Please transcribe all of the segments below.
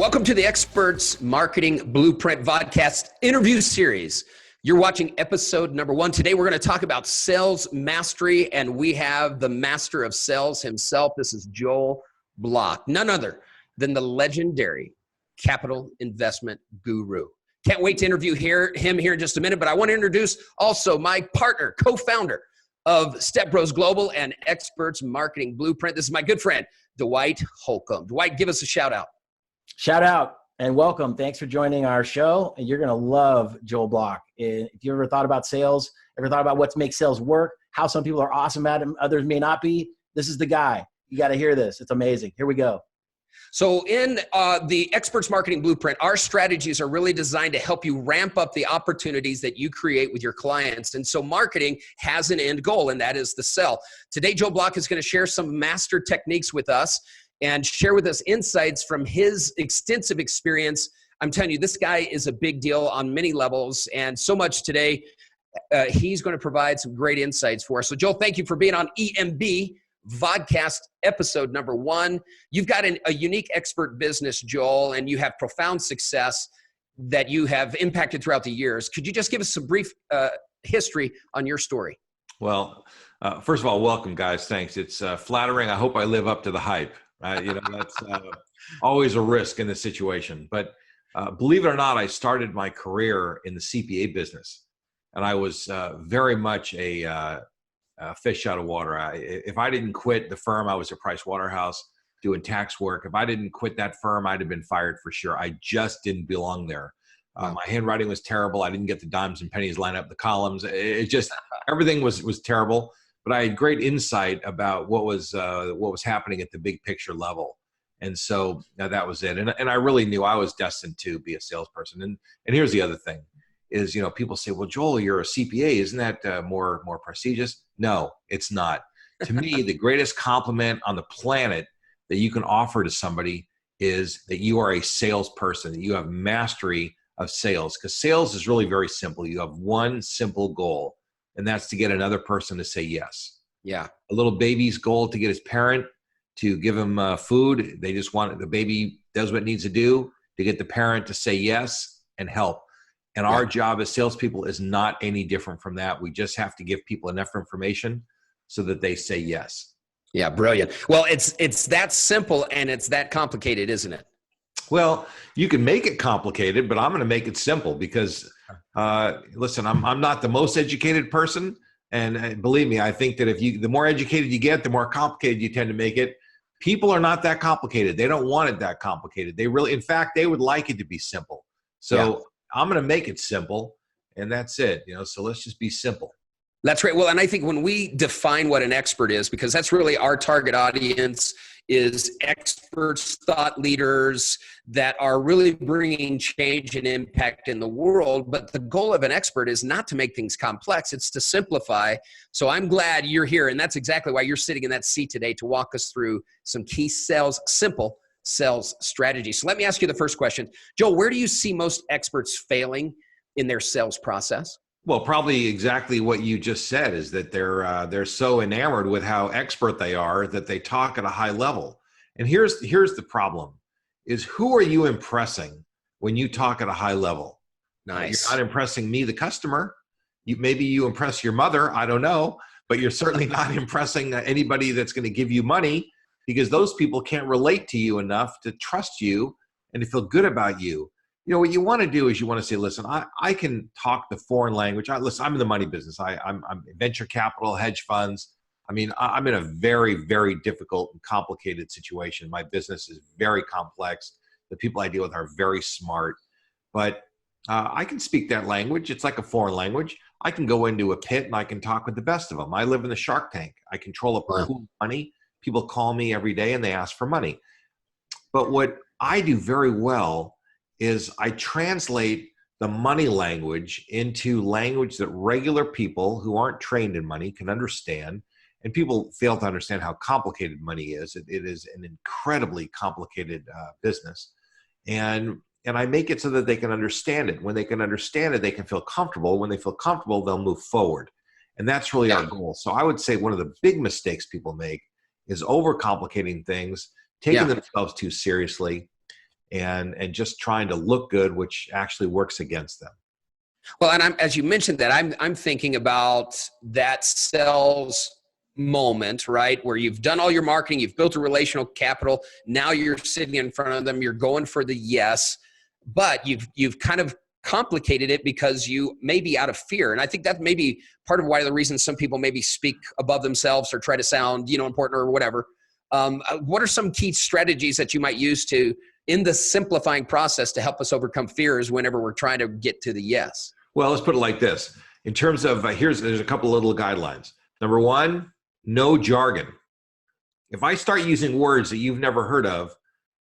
Welcome to the Experts Marketing Blueprint Vodcast interview series. You're watching episode number 1. Today, we're going to talk about sales mastery, and we have the master of sales himself. This is Joel Block, none other than the legendary capital investment guru. Can't wait to interview him here in just a minute, but I want to introduce also my partner, co-founder of Step Bros Global and Experts Marketing Blueprint. This is my good friend, Dwight Holcomb. Dwight, give us a shout out. Shout out and welcome. Thanks for joining our show. And you're going to love Joel Block. If you ever thought about sales, ever thought about what makes sales work, how some people are awesome at it, others may not be, this is the guy. You got to hear this. It's amazing. Here we go. So in the Experts Marketing Blueprint, our strategies are really designed to help you ramp up the opportunities that you create with your clients. And so marketing has an end goal, and that is the sell. Today, Joel Block is going to share some master techniques with us and share with us insights from his extensive experience. I'm telling you, this guy is a big deal on many levels, and so much today. He's going to provide some great insights for us. So Joel, thank you for being on EMB Vodcast episode number 1. You've got a unique expert business, Joel, and you have profound success that you have impacted throughout the years. Could you just give us some brief history on your story? Well, first of all, welcome, guys. Thanks. It's flattering. I hope I live up to the hype. That's always a risk in this situation. But believe it or not, I started my career in the CPA business, and I was very much a fish out of water. If I didn't quit the firm, I was at Price Waterhouse doing tax work. If I didn't quit that firm, I'd have been fired for sure. I just didn't belong there. My handwriting was terrible. I didn't get the dimes and pennies line up the columns. It just, everything was terrible. But I had great insight about what was happening at the big picture level. And so that was it. And I really knew I was destined to be a salesperson. And here's the other thing is, people say, well, Joel, you're a CPA. Isn't that more prestigious? No, it's not. To me, the greatest compliment on the planet that you can offer to somebody is that you are a salesperson, that you have mastery of sales, because sales is really very simple. You have one simple goal, and that's to get another person to say yes. Yeah. A little baby's goal to get his parent to give him food. They just want the baby does what it needs to do to get the parent to say yes and help. And our job as salespeople is not any different from that. We just have to give people enough information so that they say yes. Yeah, brilliant. Well, it's that simple and it's that complicated, isn't it? Well, you can make it complicated, but I'm going to make it simple because, listen, I'm not the most educated person. And believe me, I think that the more educated you get, the more complicated you tend to make it. People are not that complicated. They don't want it that complicated. In fact, they would like it to be simple. So I'm going to make it simple, and that's it. So let's just be simple. That's right. Well, and I think when we define what an expert is, because that's really our target audience, is experts, thought leaders that are really bringing change and impact in the world. But the goal of an expert is not to make things complex. It's to simplify. So I'm glad you're here. And that's exactly why you're sitting in that seat today to walk us through some key simple sales strategy. So let me ask you the first question. Joel, where do you see most experts failing in their sales process? Well, probably exactly what you just said is that they're so enamored with how expert they are that they talk at a high level. And here's the problem is, who are you impressing when you talk at a high level? Nice. You're not impressing me, the customer. Maybe you impress your mother, I don't know, but you're certainly not impressing anybody that's going to give you money, because those people can't relate to you enough to trust you and to feel good about you. What you want to do is you want to say, listen, I can talk the foreign language. Listen, I'm in the money business. I'm venture capital, hedge funds. I'm in a very, very difficult and complicated situation. My business is very complex. The people I deal with are very smart, but I can speak that language. It's like a foreign language. I can go into a pit and I can talk with the best of them. I live in the Shark Tank. I control a pool of money. People call me every day and they ask for money. But what I do very well is I translate the money language into language that regular people who aren't trained in money can understand. And people fail to understand how complicated money is. It is an incredibly complicated business. And I make it so that they can understand it. When they can understand it, they can feel comfortable. When they feel comfortable, they'll move forward. And that's really our goal. So I would say one of the big mistakes people make is overcomplicating things, taking themselves too seriously. and just trying to look good, which actually works against them. Well, and as you mentioned that, I'm thinking about that sales moment, right? Where you've done all your marketing, you've built a relational capital. Now you're sitting in front of them, you're going for the yes, but you've kind of complicated it because you may be out of fear. And I think that may be part of why the reason some people maybe speak above themselves or try to sound, important or whatever. What are some key strategies that you might use in the simplifying process to help us overcome fears whenever we're trying to get to the yes? Well, let's put it like this. In terms of, there's a couple of little guidelines. Number one, no jargon. If I start using words that you've never heard of,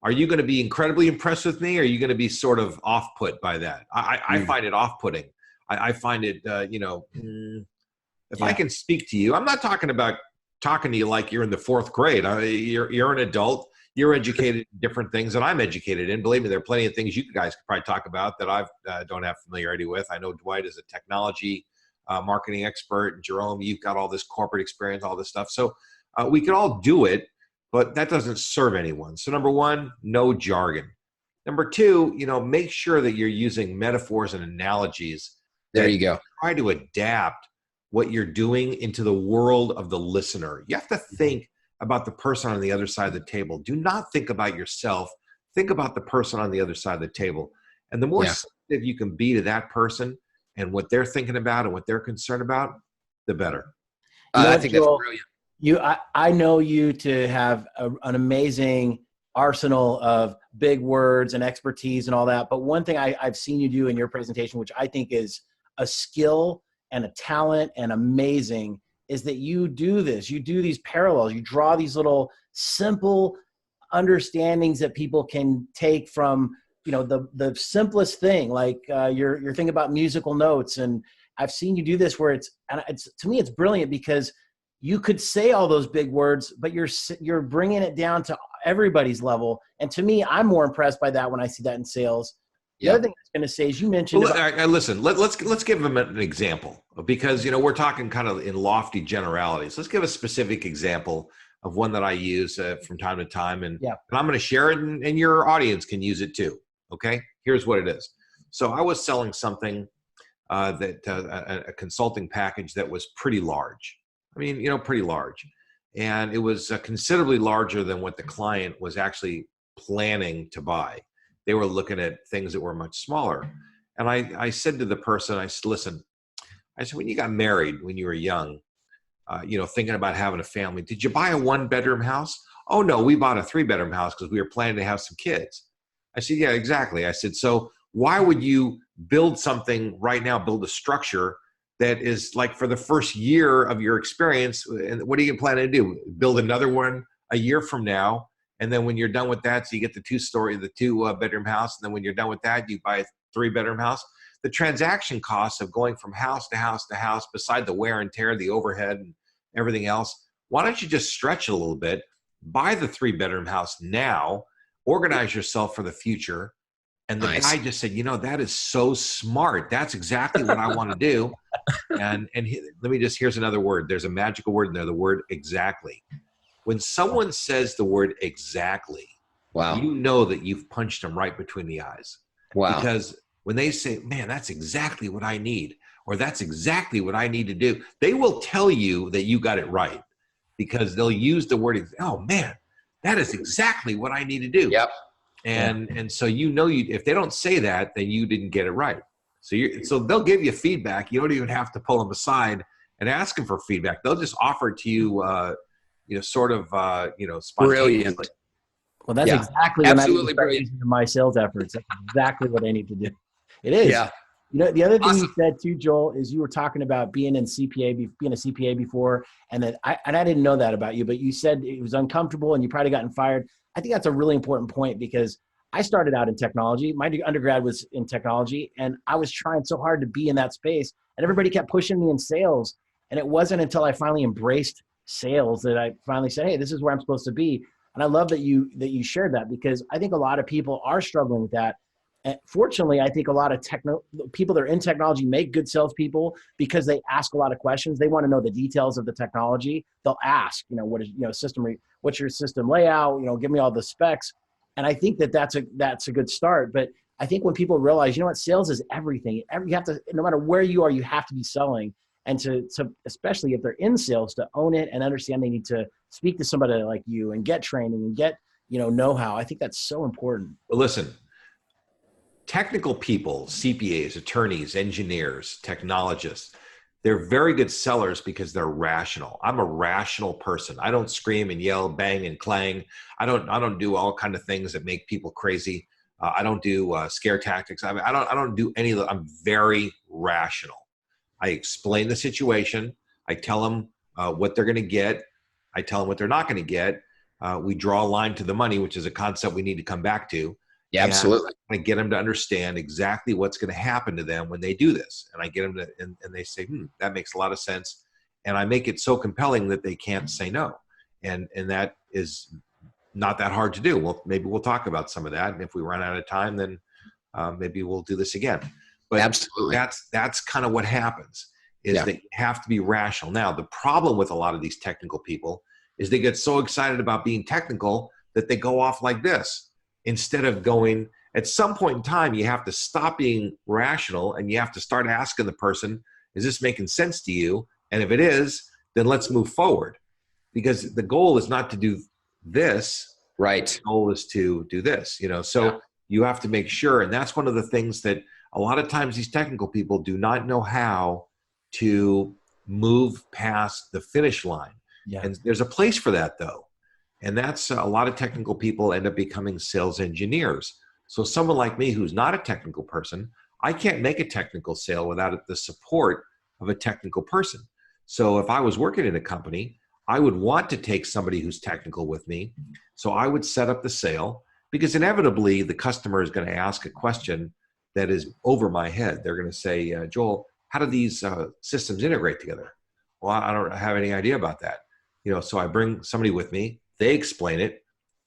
are you going to be incredibly impressed with me? Or are you going to be sort of off-put by that? I find it off-putting. I find it, if I can speak to you, I'm not talking about talking to you like you're in the fourth grade. You're an adult. You're educated in different things that I'm educated in. Believe me, there are plenty of things you guys could probably talk about that I don't have familiarity with. I know Dwight is a technology marketing expert. And Jerome, you've got all this corporate experience, all this stuff. So we could all do it, but that doesn't serve anyone. So number one, no jargon. Number two, make sure that you're using metaphors and analogies. There you go. Try to adapt what you're doing into the world of the listener. You have to think about the person on the other side of the table. Do not think about yourself. Think about the person on the other side of the table. And the more sensitive you can be to that person and what they're thinking about and what they're concerned about, the better. I think that's brilliant. I know you to have an amazing arsenal of big words and expertise and all that. But one thing I've seen you do in your presentation, which I think is a skill and a talent and amazing, is that you do this. You do these parallels. You draw these little simple understandings that people can take from, the simplest thing, like your thing about musical notes. And I've seen you do this where to me, it's brilliant because you could say all those big words, but you're bringing it down to everybody's level. And to me, I'm more impressed by that when I see that in sales. The other thing I was going to say is you mentioned. Well, listen, let's give them an example because, we're talking kind of in lofty generalities. Let's give a specific example of one that I use from time to time. And I'm going to share it and your audience can use it too. Okay. Here's what it is. So I was selling something a consulting package that was pretty large. I mean, pretty large. And it was considerably larger than what the client was actually planning to buy. They were looking at things that were much smaller. And I said to the person, I said, listen, when you got married, when you were young, thinking about having a family, did you buy a 1-bedroom house? Oh, no, we bought a 3-bedroom house because we were planning to have some kids. I said, yeah, exactly. I said, so why would you build something right now, build a structure that is like for the first year of your experience? And what are you planning to do? Build another one a year from now? And then when you're done with that, so you get the 2-bedroom house. And then when you're done with that, you buy a 3-bedroom house. The transaction costs of going from house to house to house, beside the wear and tear, the overhead and everything else, why don't you just stretch a little bit, buy the 3-bedroom house now, organize yourself for the future. And the guy just said, that is so smart. That's exactly what I want to do. And here's another word. There's a magical word in there, the word exactly. When someone says the word exactly, you know that you've punched them right between the eyes. Wow. Because when they say, man, that's exactly what I need, or that's exactly what I need to do, they will tell you that you got it right because they'll use the word, oh man, that is exactly what I need to do. Yep. And so if they don't say that, then you didn't get it right. So they'll give you feedback. You don't even have to pull them aside and ask them for feedback. They'll just offer it to you, spontaneously. Brilliant. Well, that's exactly absolutely brilliant. In my sales efforts. That's exactly what I need to do. It is. Yeah. The other thing you said too, Joel, is you were talking about being a CPA before, and that I didn't know that about you, but you said it was uncomfortable and you probably gotten fired. I think that's a really important point because I started out in technology. My undergrad was in technology, and I was trying so hard to be in that space, and everybody kept pushing me in sales. And it wasn't until I finally embraced sales that I finally said, hey, this is where I'm supposed to be. And I love that you shared that because I think a lot of people are struggling with that. And fortunately, I think a lot of people that are in technology make good salespeople because they ask a lot of questions. They want to know the details of the technology. They'll ask, what's your system layout? Give me all the specs. And I think that that's a good start. But I think when people realize, you know what, sales is everything. You have to, no matter where you are, you have to be selling. And to especially if they're in sales, to own it and understand they need to speak to somebody like you and get training and get, know-how. I think that's so important. Well, listen, technical people, CPAs, attorneys, engineers, technologists, they're very good sellers because they're rational. I'm a rational person. I don't scream and yell, bang and clang. I don't do all kind of things that make people crazy. I don't do scare tactics. I don't do any of that. I'm very rational. I explain the situation. I tell them what they're going to get. I tell them what they're not going to get. We draw a line to the money, which is a concept we need to come back to. Yeah, absolutely. I get them to understand exactly what's going to happen to them when they do this. And I get them to, and they say, that makes a lot of sense. And I make it so compelling that they can't say no. And that is not that hard to do. Well, maybe we'll talk about some of that. And if we run out of time, then maybe we'll do this again. But absolutely, that's kind of what happens, is that you have to be rational. Now, the problem with a lot of these technical people is they get so excited about being technical that they go off like this. Instead of going, at some point in time, you have to stop being rational and you have to start asking the person, is this making sense to you? And if it is, then let's move forward. Because the goal is not to do this. Right. The goal is to do this, So you have to make sure. And that's one of the things that a lot of times these technical people do not know how to move past the finish line. Yeah. And there's a place for that, though. And that's a lot of technical people end up becoming sales engineers. So someone like me who's not a technical person, I can't make a technical sale without the support of a technical person. So if I was working in a company, I would want to take somebody who's technical with me. So I would set up the sale, because inevitably the customer is going to ask a question that is over my head. They're going to say, Joel, how do these systems integrate together? Well, I don't have any idea about that. So I bring somebody with me, they explain it,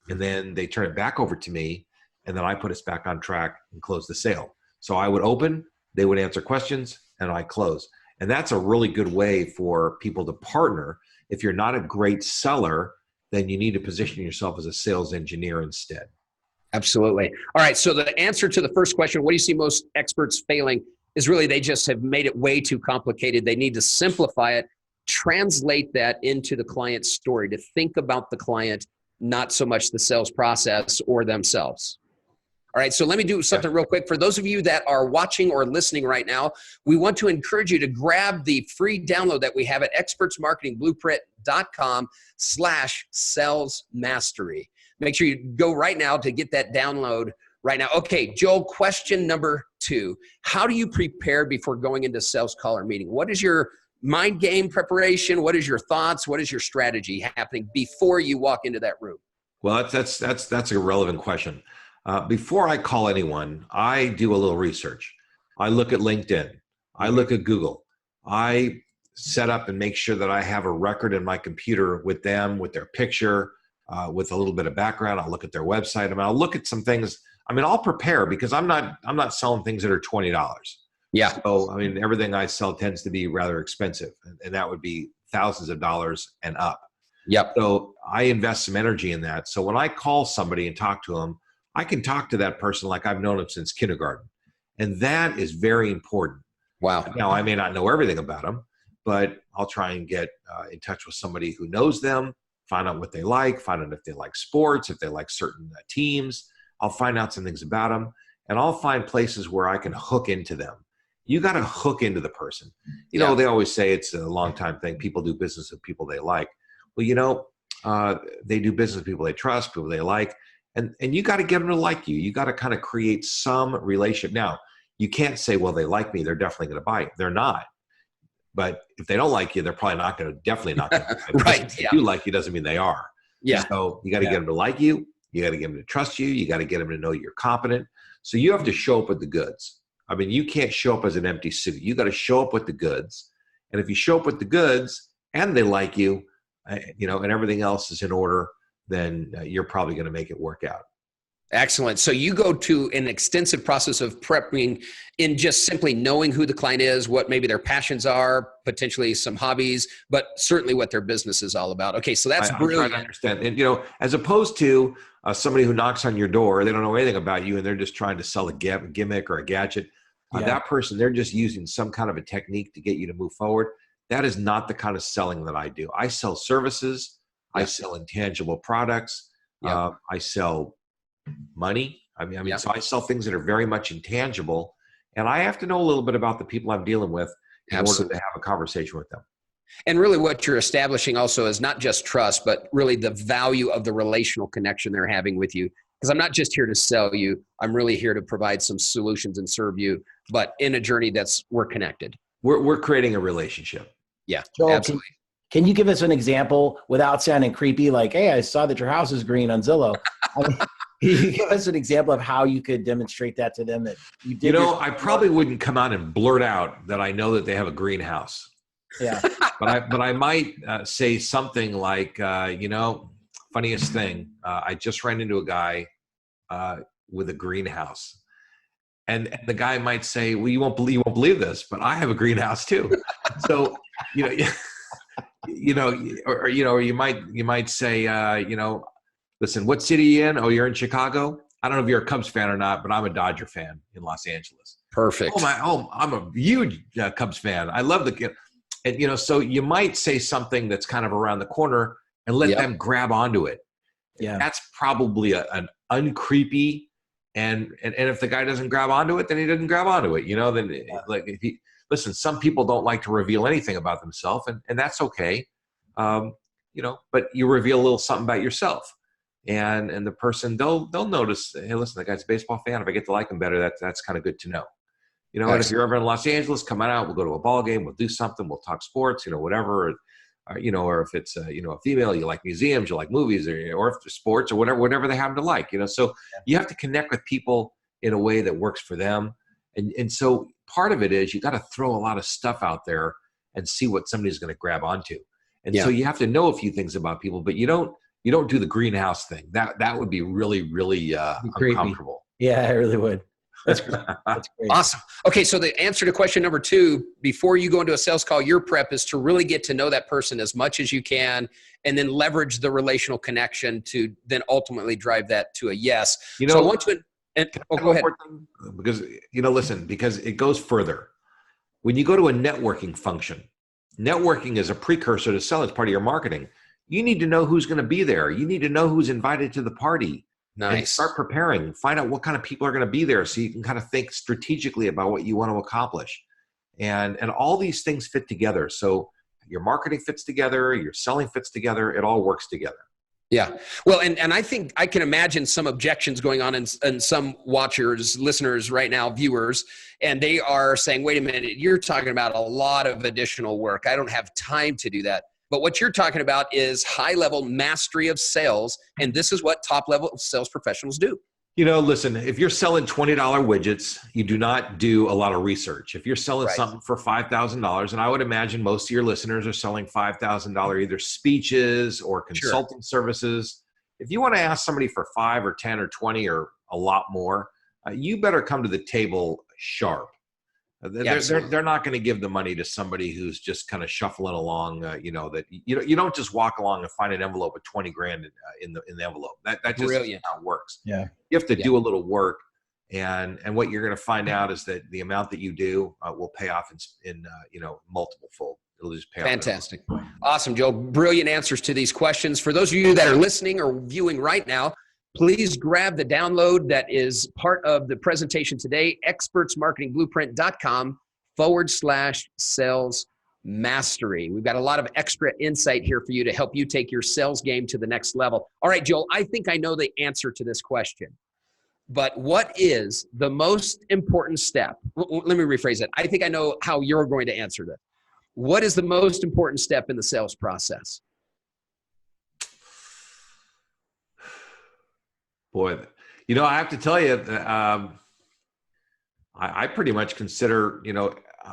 and then they turn it back over to me, and then I put us back on track and close the sale. So I would open, they would answer questions, and I close. And that's a really good way for people to partner. If you're not a great seller, then you need to position yourself as a sales engineer instead. Absolutely. All right. So the answer to the first question, what do you see most experts failing, is really they just have made it way too complicated. They need to simplify it, translate that into the client's story, to think about the client, not so much the sales process or themselves. All right, so let me do something real quick. For those of you that are watching or listening right now, we want to encourage you to grab the free download that we have at expertsmarketingblueprint.com/salesmastery. Make sure you go right now to get that download right now. Okay, Joel, question number 2. How do you prepare before going into sales call or meeting? What is your mind game preparation? What is your thoughts? What is your strategy happening before you walk into that room? Well, that's a relevant question. Before I call anyone, I do a little research. I look at LinkedIn. I look at Google. I set up and make sure that I have a record in my computer with them, with their picture, with a little bit of background. I'll look at their website. I'll look at some things. I'll prepare, because I'm not selling things that are $20. Yeah. So, everything I sell tends to be rather expensive, and that would be thousands of dollars and up. Yep. So I invest some energy in that. So when I call somebody and talk to them, I can talk to that person like I've known them since kindergarten. And that is very important. Wow. Now, I may not know everything about them, but I'll try and get in touch with somebody who knows them, find out what they like, find out if they like sports, if they like certain teams. I'll find out some things about them, and I'll find places where I can hook into them. You got to hook into the person. They always say it's a long time thing. People do business with people they like. Well, they do business with people they trust, people they like. And you got to get them to like you. You got to kind of create some relationship. Now, you can't say, well, they like me, they're definitely going to buy it. They're not. But if they don't like you, they're probably definitely not going to buy it. Right. If they do like you, doesn't mean they are. Yeah. So you got to get them to like you. You got to get them to trust you. You got to get them to know you're competent. So you have to show up with the goods. You can't show up as an empty suit. You got to show up with the goods. And if you show up with the goods and they like you, and everything else is in order, then you're probably going to make it work out. Excellent. So you go to an extensive process of prepping in just simply knowing who the client is, what maybe their passions are, potentially some hobbies, but certainly what their business is all about. Okay, so that's brilliant. I'm trying to understand. And, you know, as opposed to somebody who knocks on your door, they don't know anything about you, and they're just trying to sell a gimmick or a gadget. That person, they're just using some kind of a technique to get you to move forward. That is not the kind of selling that I do. I sell services. I sell intangible products. I sell money. I mean, so I sell things that are very much intangible, and I have to know a little bit about the people I'm dealing with in order to have a conversation with them. And really what you're establishing also is not just trust, but really the value of the relational connection they're having with you. Because I'm not just here to sell you. I'm really here to provide some solutions and serve you, but in a journey we're connected. We're creating a relationship. Yeah, Joel, absolutely. Can you give us an example without sounding creepy? Like, hey, I saw that your house is green on Zillow. I mean, can you give us an example of how you could demonstrate that to them that you did? You know, I probably wouldn't come out and blurt out that I know that they have a greenhouse. Yeah. But I might say something like, you know, funniest thing, I just ran into a guy with a greenhouse. And the guy might say, well, you won't believe this, but I have a greenhouse too. So, or you might say, listen, what city are you in? Oh, you're in Chicago? I don't know if you're a Cubs fan or not, but I'm a Dodger fan in Los Angeles. Perfect. I'm a huge Cubs fan. I love and so you might say something that's kind of around the corner and let them grab onto it. Yeah. That's probably an uncreepy, and if the guy doesn't grab onto it, then he doesn't grab onto it. Like if listen, some people don't like to reveal anything about themselves, and that's okay. But you reveal a little something about yourself. And the person, they'll notice, hey, listen, the guy's a baseball fan. If I get to like him better, that's kind of good to know. And if you're ever in Los Angeles, come on out. We'll go to a ball game. We'll do something. We'll talk sports, whatever. Or if it's a female, you like museums, you like movies, or if it's sports or whatever they happen to like. So you have to connect with people in a way that works for them. And so part of it is you got to throw a lot of stuff out there and see what somebody's going to grab onto. And so you have to know a few things about people, but you don't do the greenhouse thing. That would be really, really uncomfortable. Yeah, I really would. That's great. That's great. Awesome. Okay, so the answer to question number 2, before you go into a sales call, your prep is to really get to know that person as much as you can, and then leverage the relational connection to then ultimately drive that to a yes. So I want to, go ahead. Because, listen, because it goes further. When you go to a networking function, networking is a precursor to selling. It's part of your marketing. You need to know who's going to be there. You need to know who's invited to the party. Nice. And start preparing. Find out what kind of people are going to be there so you can kind of think strategically about what you want to accomplish. And all these things fit together. So your marketing fits together, your selling fits together, it all works together. Yeah. Well, and I think I can imagine some objections going on in some watchers, listeners right now, viewers, and they are saying, wait a minute, you're talking about a lot of additional work. I don't have time to do that. But what you're talking about is high-level mastery of sales, and this is what top-level sales professionals do. Listen, if you're selling $20 widgets, you do not do a lot of research. If you're selling something for $5,000, and I would imagine most of your listeners are selling $5,000 either speeches or consulting services. If you want to ask somebody for 5 or 10 or 20 or a lot more, you better come to the table sharp. They're not going to give the money to somebody who's just kind of shuffling along. That you don't just walk along and find an envelope with $20,000 in the envelope. That just isn't how it works. Yeah, you have to do a little work, and what you're going to find out is that the amount that you do will pay off in multiple fold. It'll just pay off. Fantastic, awesome, Joe. Brilliant answers to these questions. For those of you that are listening or viewing right now, please grab the download that is part of the presentation today, expertsmarketingblueprint.com/sales mastery. We've got a lot of extra insight here for you to help you take your sales game to the next level. All right, Joel, I think I know the answer to this question, but what is the most important step? Let me rephrase it. I think I know how you're going to answer this. What is the most important step in the sales process? Boy, I have to tell you, I pretty much consider,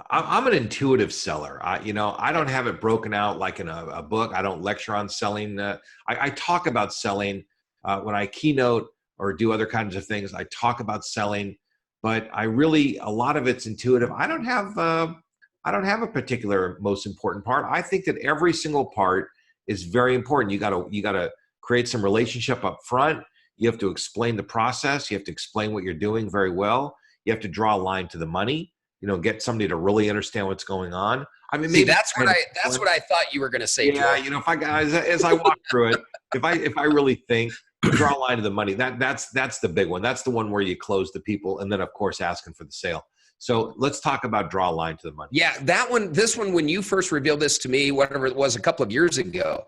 I'm an intuitive seller. I don't have it broken out like in a book. I don't lecture on selling. I talk about selling when I keynote or do other kinds of things. I talk about selling, but a lot of it's intuitive. I don't have a particular most important part. I think that every single part is very important. You gotta create some relationship up front. You have to explain the process. You have to explain what you're doing very well. You have to draw a line to the money. Get somebody to really understand what's going on. I mean, See, maybe that's what I thought you were going to say. Yeah, Joel. as I walk through it, if I really think, draw a line to the money. That's the big one. That's the one where you close the people, and then of course asking for the sale. So let's talk about draw a line to the money. Yeah, this one, when you first revealed this to me, whatever it was, a couple of years ago,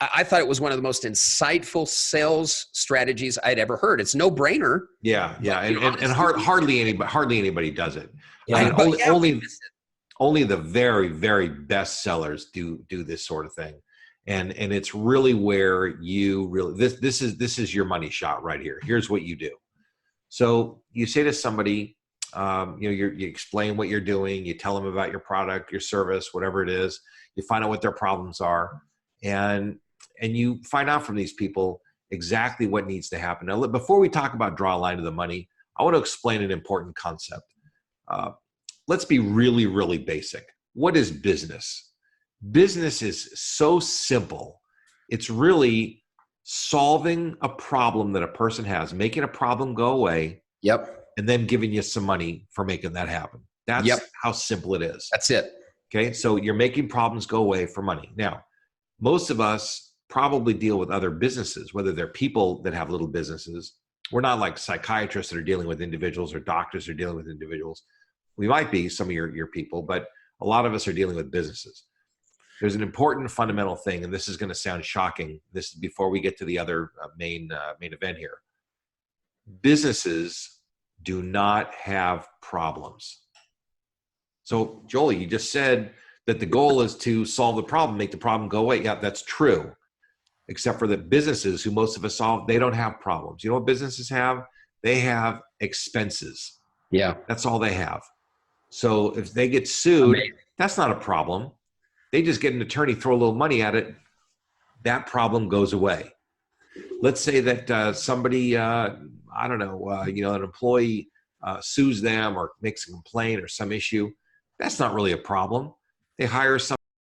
I thought it was one of the most insightful sales strategies I'd ever heard. It's no brainer. Yeah, and hardly anybody does it. Yeah. I mean, only the very, very best sellers do this sort of thing, and it's really where you really this is your money shot right here. Here's what you do. So you say to somebody, you explain what you're doing, you tell them about your product, your service, whatever it is. You find out what their problems are, and you find out from these people exactly what needs to happen. Now, before we talk about draw a line to the money, I want to explain an important concept. Let's be really, really basic. What is business? Business is so simple. It's really solving a problem that a person has, making a problem go away. Yep. And then giving you some money for making that happen. That's how simple it is. That's it. Okay, so you're making problems go away for money. Now, most of us probably deal with other businesses, whether they're people that have little businesses. We're not like psychiatrists that are dealing with individuals or doctors that are dealing with individuals. We might be some of your people, but a lot of us are dealing with businesses. There's an important fundamental thing, and this is going to sound shocking. This is before we get to the other main event here. Businesses do not have problems. So, Joel, you just said that the goal is to solve the problem, make the problem go away. Yeah, that's true. Except for the businesses who most of us solve, they don't have problems. You know what businesses have? They have expenses. Yeah. That's all they have. So if they get sued, that's not a problem. They just get an attorney, throw a little money at it. That problem goes away. Let's say that somebody, an employee sues them or makes a complaint or some issue. That's not really a problem. They hire some